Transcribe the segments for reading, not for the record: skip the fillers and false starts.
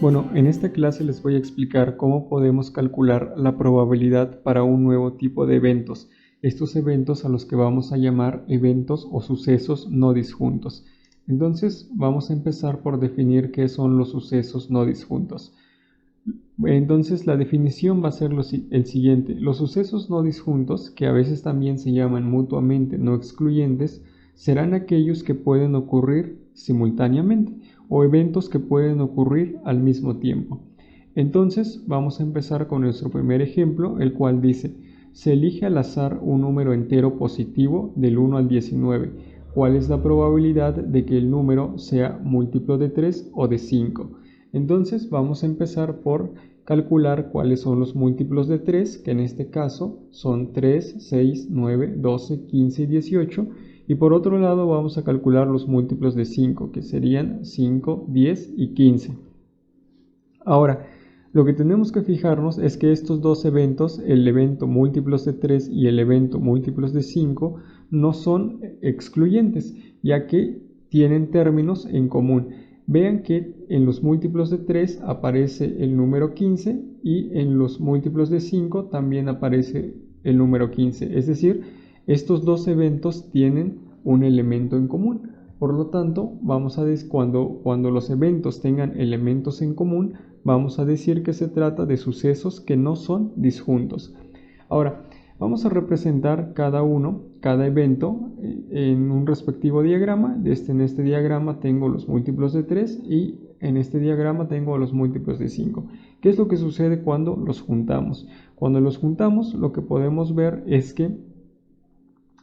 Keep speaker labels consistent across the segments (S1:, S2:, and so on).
S1: Bueno, en esta clase les voy a explicar cómo podemos calcular la probabilidad para un nuevo tipo de eventos. Estos eventos a los que vamos a llamar eventos o sucesos no disjuntos. Entonces, vamos a empezar por definir qué son los sucesos no disjuntos. Entonces, la definición va a ser el siguiente. Los sucesos no disjuntos, que a veces también se llaman mutuamente no excluyentes, serán aquellos que pueden ocurrir simultáneamente o eventos que pueden ocurrir al mismo tiempo. Entonces vamos a empezar con nuestro primer ejemplo, el cual dice: se elige al azar un número entero positivo del 1 al 19. ¿Cuál es la probabilidad de que el número sea múltiplo de 3 o de 5? Entonces vamos a empezar por calcular cuáles son los múltiplos de 3, que en este caso son 3, 6, 9, 12, 15 y 18. Y por otro lado vamos a calcular los múltiplos de 5, que serían 5, 10 y 15. Ahora, lo que tenemos que fijarnos es que estos dos eventos, el evento múltiplos de 3 y el evento múltiplos de 5, no son excluyentes, ya que tienen términos en común. Vean que en los múltiplos de 3 aparece el número 15 y en los múltiplos de 5 también aparece el número 15. Es decir, estos dos eventos tienen un elemento en común. Por lo tanto, cuando los eventos tengan elementos en común, vamos a decir que se trata de sucesos que no son disjuntos. Ahora, vamos a representar cada evento en un respectivo diagrama. En este diagrama tengo los múltiplos de 3 y en este diagrama tengo los múltiplos de 5. ¿Qué es lo que sucede cuando los juntamos? Cuando los juntamos, lo que podemos ver es que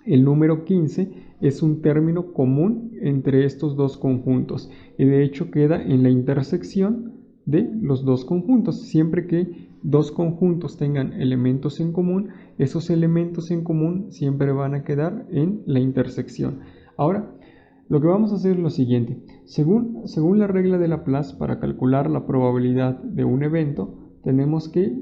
S1: el número 15 es un término común entre estos dos conjuntos y de hecho queda en la intersección de los dos conjuntos. Siempre que dos conjuntos tengan elementos en común, esos elementos en común siempre van a quedar en la intersección. Ahora, lo que vamos a hacer es lo siguiente. Según la regla de Laplace, para calcular la probabilidad de un evento, tenemos que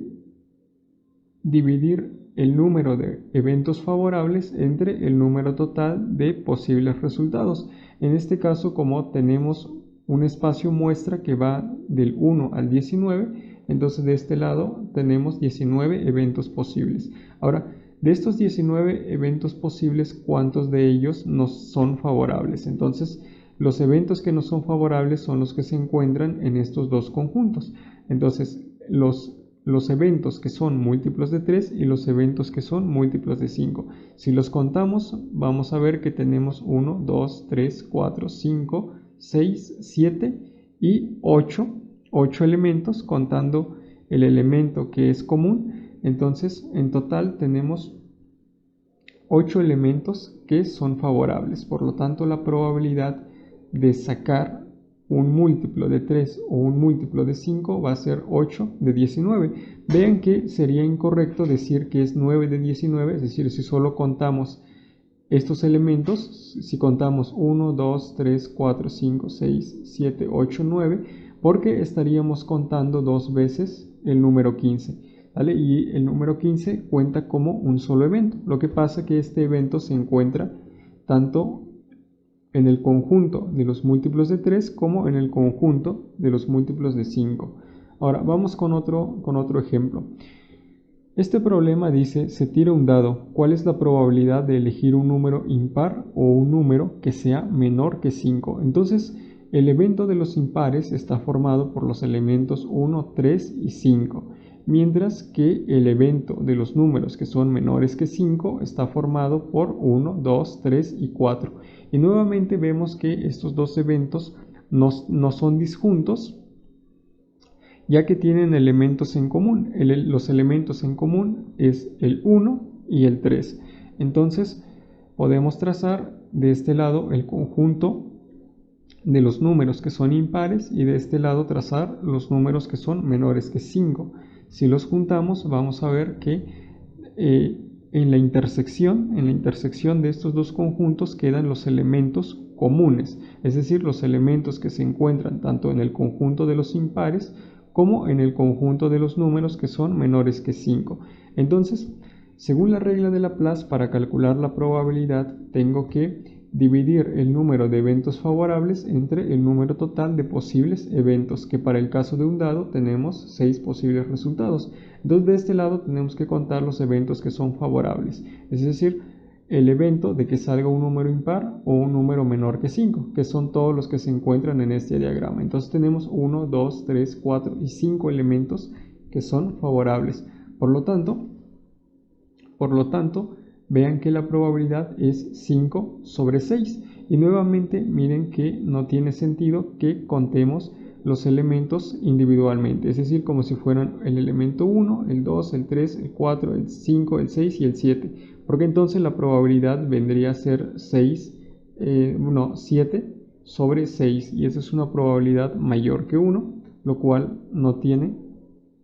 S1: dividir el número de eventos favorables entre el número total de posibles resultados. En este caso, como tenemos un espacio muestra que va del 1 al 19, entonces de este lado tenemos 19 eventos posibles. Ahora, de estos 19 eventos posibles, ¿cuántos de ellos nos son favorables? Entonces, los eventos que nos son favorables son los que se encuentran en estos dos conjuntos. Entonces, los eventos que son múltiplos de 3 y los eventos que son múltiplos de 5. Si los contamos, vamos a ver que tenemos 1, 2, 3, 4, 5, 6, 7 y 8 elementos, contando el elemento que es común. Entonces, en total tenemos 8 elementos que son favorables. Por lo tanto, la probabilidad de sacar un múltiplo de 3 o un múltiplo de 5 va a ser 8 de 19. Vean que sería incorrecto decir que es 9 de 19, es decir, si solo contamos estos elementos, si contamos 1, 2, 3, 4, 5, 6, 7, 8, 9, porque estaríamos contando dos veces el número 15. ¿Vale? Y el número 15 cuenta como un solo evento. Lo que pasa es que este evento se encuentra tanto en el conjunto de los múltiplos de 3 como en el conjunto de los múltiplos de 5. Ahora vamos con otro ejemplo. Este problema dice: se tira un dado, ¿cuál es la probabilidad de elegir un número impar o un número que sea menor que 5? Entonces, el evento de los impares está formado por los elementos 1, 3 y 5, mientras que el evento de los números que son menores que 5 está formado por 1, 2, 3 y 4. Y nuevamente vemos que estos dos eventos no son disjuntos, ya que tienen elementos en común. Los elementos en común es el 1 y el 3. Entonces podemos trazar de este lado el conjunto de los números que son impares y de este lado trazar los números que son menores que 5. Si los juntamos, vamos a ver que en la intersección de estos dos conjuntos quedan los elementos comunes, es decir, los elementos que se encuentran tanto en el conjunto de los impares como en el conjunto de los números que son menores que 5. Entonces, según la regla de Laplace, para calcular la probabilidad tengo que dividir el número de eventos favorables entre el número total de posibles eventos, que para el caso de un dado tenemos 6 posibles resultados. Entonces de este lado tenemos que contar los eventos que son favorables, es decir, el evento de que salga un número impar o un número menor que 5, que son todos los que se encuentran en este diagrama. Entonces tenemos 1, 2, 3, 4 y 5 elementos que son favorables. Por lo tanto, vean que la probabilidad es 5 sobre 6. Y nuevamente miren que no tiene sentido que contemos los elementos individualmente, es decir, como si fueran el elemento 1, el 2, el 3, el 4, el 5, el 6 y el 7, porque entonces la probabilidad vendría a ser 7 sobre 6, y esa es una probabilidad mayor que 1, lo cual no tiene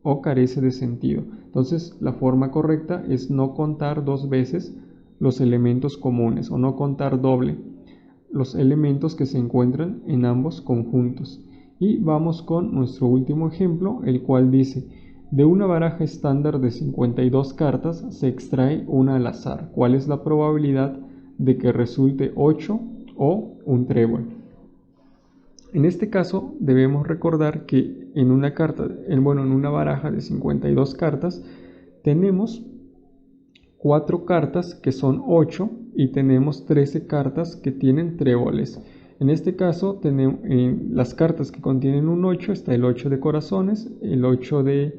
S1: o carece de sentido. Entonces la forma correcta es no contar dos veces los elementos comunes o no contar doble los elementos que se encuentran en ambos conjuntos. Y vamos con nuestro último ejemplo, el cual dice: de una baraja estándar de 52 cartas se extrae una al azar. ¿Cuál es la probabilidad de que resulte 8 o un trébol? En este caso debemos recordar que en una baraja de 52 cartas tenemos 4 cartas que son 8 y tenemos 13 cartas que tienen tréboles. En este caso tenemos las cartas que contienen un 8, está el 8 de corazones, el 8 de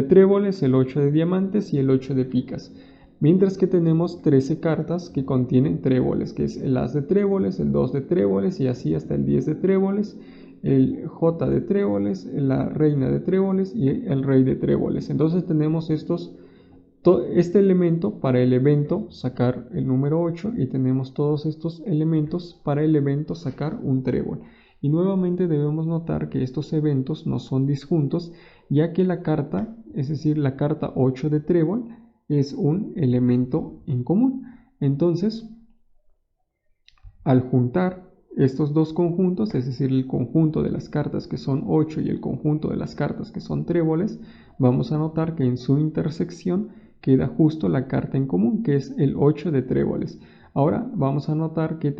S1: tréboles, el 8 de diamantes y el 8 de picas. Mientras que tenemos 13 cartas que contienen tréboles, que es el as de tréboles, el 2 de tréboles y así hasta el 10 de tréboles, el J de tréboles, la reina de tréboles y el rey de tréboles. Entonces tenemos este elemento para el evento sacar el número 8 y tenemos todos estos elementos para el evento sacar un trébol. Y nuevamente debemos notar que estos eventos no son disjuntos, ya que la carta, es decir, la carta 8 de trébol, es un elemento en común. Entonces, al juntar estos dos conjuntos, es decir, el conjunto de las cartas que son 8 y el conjunto de las cartas que son tréboles, vamos a notar que en su intersección queda justo la carta en común, que es el 8 de tréboles. Ahora vamos a notar que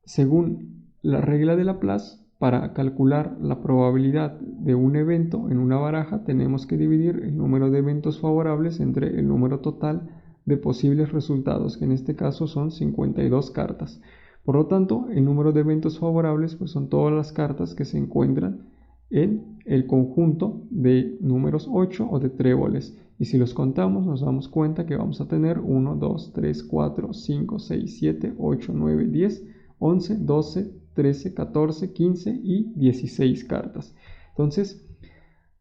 S1: según la regla de Laplace, para calcular la probabilidad de un evento en una baraja tenemos que dividir el número de eventos favorables entre el número total de posibles resultados, que en este caso son 52 cartas. Por lo tanto, el número de eventos favorables pues son todas las cartas que se encuentran en el conjunto de números 8 o de tréboles. Y si los contamos nos damos cuenta que vamos a tener 1, 2, 3, 4, 5, 6, 7, 8, 9, 10, 11, 12, 13, 14, 15 y 16 cartas. Entonces,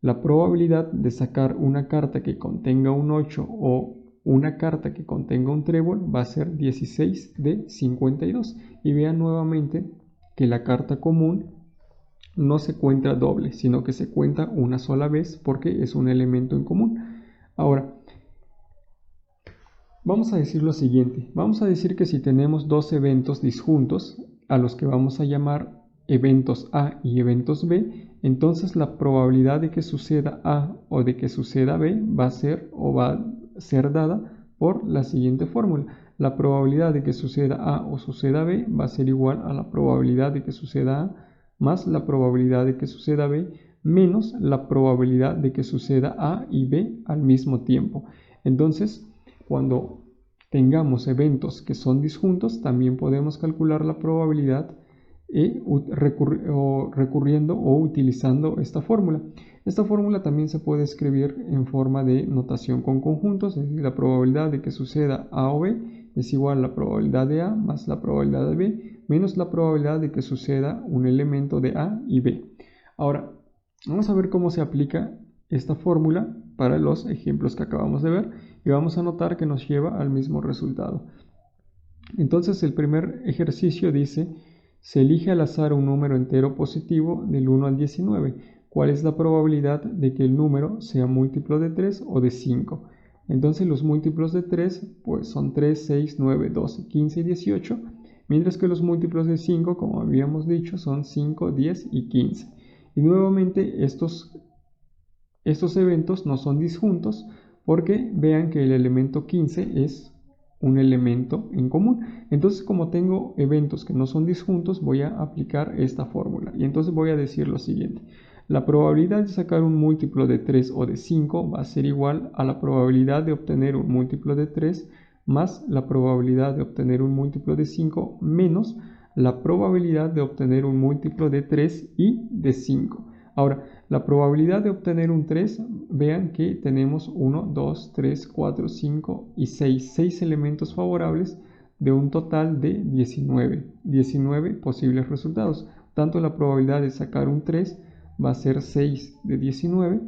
S1: la probabilidad de sacar una carta que contenga un 8 o una carta que contenga un trébol va a ser 16 de 52. Y vean nuevamente que la carta común no se cuenta doble, sino que se cuenta una sola vez porque es un elemento en común. Ahora, vamos a decir lo siguiente. Vamos a decir que si tenemos dos eventos disjuntos, a los que vamos a llamar eventos A y eventos B, entonces la probabilidad de que suceda A o de que suceda B va a ser dada por la siguiente fórmula. La probabilidad de que suceda A o suceda B va a ser igual a la probabilidad de que suceda A más la probabilidad de que suceda B menos la probabilidad de que suceda A y B al mismo tiempo. Entonces, cuando tengamos eventos que son disjuntos, también podemos calcular la probabilidad recurriendo o utilizando esta fórmula. Esta fórmula también se puede escribir en forma de notación con conjuntos, es decir, la probabilidad de que suceda A o B es igual a la probabilidad de A más la probabilidad de B menos la probabilidad de que suceda un elemento de A y B. Ahora, vamos a ver cómo se aplica esta fórmula para los ejemplos que acabamos de ver y vamos a notar que nos lleva al mismo resultado. Entonces el primer ejercicio dice: se elige al azar un número entero positivo del 1 al 19. ¿Cuál es la probabilidad de que el número sea múltiplo de 3 o de 5? Entonces los múltiplos de 3 pues son 3, 6, 9, 12, 15 y 18, mientras que los múltiplos de 5, como habíamos dicho, son 5, 10 y 15. Y nuevamente estos eventos no son disjuntos porque vean que el elemento 15 es un elemento en común. Entonces, como tengo eventos que no son disjuntos, voy a aplicar esta fórmula. Y entonces voy a decir lo siguiente. La probabilidad de sacar un múltiplo de 3 o de 5 va a ser igual a la probabilidad de obtener un múltiplo de 3 más la probabilidad de obtener un múltiplo de 5 menos la probabilidad de obtener un múltiplo de 3 y de 5. Ahora, la probabilidad de obtener un 3, vean que tenemos 1, 2, 3, 4, 5 y 6 elementos favorables de un total de 19 posibles resultados. Tanto la probabilidad de sacar un 3 va a ser 6 de 19,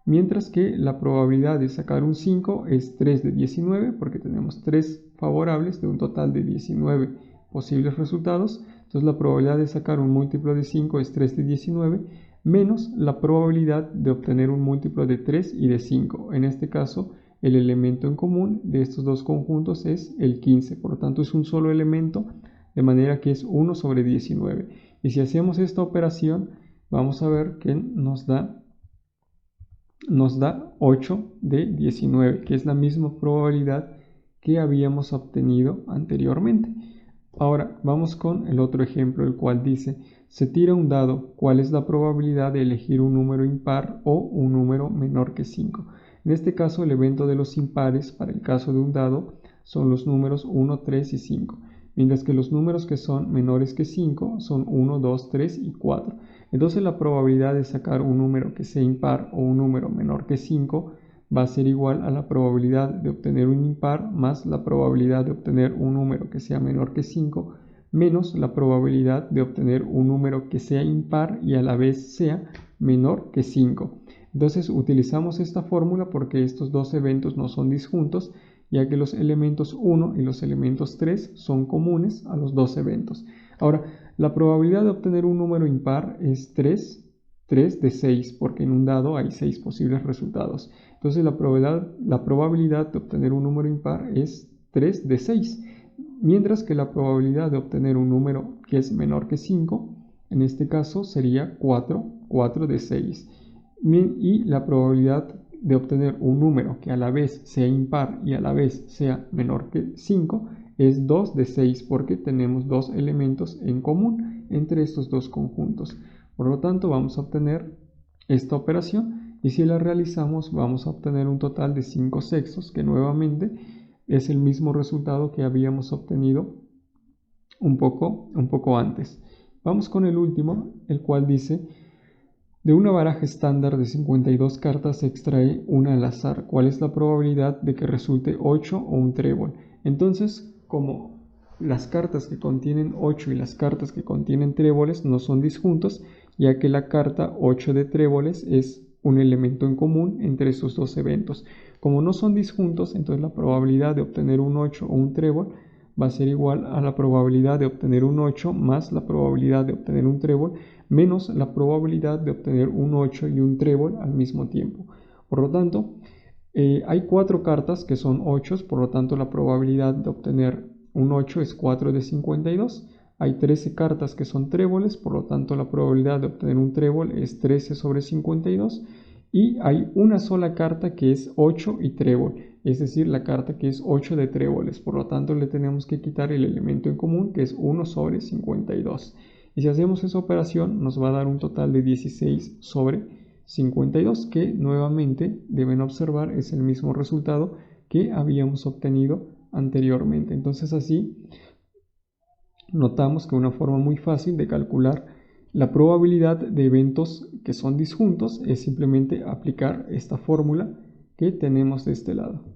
S1: mientras que la probabilidad de sacar un 5 es 3 de 19, porque tenemos 3 favorables de un total de 19 posibles resultados. Entonces la probabilidad de sacar un múltiplo de 5 es 3 de 19, menos la probabilidad de obtener un múltiplo de 3 y de 5. En este caso, el elemento en común de estos dos conjuntos es el 15, por lo tanto es un solo elemento, de manera que es 1 sobre 19. Y si hacemos esta operación, vamos a ver que nos da 8 de 19, que es la misma probabilidad que habíamos obtenido anteriormente. Ahora vamos con el otro ejemplo, el cual dice: se tira un dado, ¿cuál es la probabilidad de elegir un número impar o un número menor que 5? En este caso, el evento de los impares, para el caso de un dado, son los números 1, 3 y 5, mientras que los números que son menores que 5 son 1, 2, 3 y 4. Entonces la probabilidad de sacar un número que sea impar o un número menor que 5 va a ser igual a la probabilidad de obtener un impar más la probabilidad de obtener un número que sea menor que 5 menos la probabilidad de obtener un número que sea impar y a la vez sea menor que 5. Entonces utilizamos esta fórmula porque estos dos eventos no son disjuntos, ya que los elementos 1 y los elementos 3 son comunes a los dos eventos. Ahora, la probabilidad de obtener un número impar es 3 de 6, porque en un dado hay 6 posibles resultados. Entonces la probabilidad de obtener un número impar es 3 de 6, mientras que la probabilidad de obtener un número que es menor que 5, en este caso sería 4 de 6. Y la probabilidad de obtener un número que a la vez sea impar y a la vez sea menor que 5 es 2 de 6, porque tenemos dos elementos en común entre estos dos conjuntos. Por lo tanto, vamos a obtener esta operación y si la realizamos vamos a obtener un total de 5 sextos, que nuevamente es el mismo resultado que habíamos obtenido un poco antes. Vamos con el último, el cual dice: de una baraja estándar de 52 cartas se extrae una al azar. ¿Cuál es la probabilidad de que resulte 8 o un trébol? Entonces, como las cartas que contienen 8 y las cartas que contienen tréboles no son disjuntos, ya que la carta 8 de tréboles es un elemento en común entre estos dos eventos. Como no son disjuntos, entonces la probabilidad de obtener un 8 o un trébol va a ser igual a la probabilidad de obtener un 8 más la probabilidad de obtener un trébol menos la probabilidad de obtener un 8 y un trébol al mismo tiempo. Por lo tanto, hay 4 cartas que son 8, por lo tanto la probabilidad de obtener un 8 es 4 de 52. Hay 13 cartas que son tréboles, por lo tanto la probabilidad de obtener un trébol es 13 sobre 52. Y hay una sola carta que es 8 y trébol, es decir, la carta que es 8 de tréboles, por lo tanto le tenemos que quitar el elemento en común, que es 1 sobre 52. Y si hacemos esa operación nos va a dar un total de 16 sobre 52, que nuevamente deben observar es el mismo resultado que habíamos obtenido anteriormente. Entonces así notamos que una forma muy fácil de calcular la probabilidad de eventos que son disjuntos es simplemente aplicar esta fórmula que tenemos de este lado.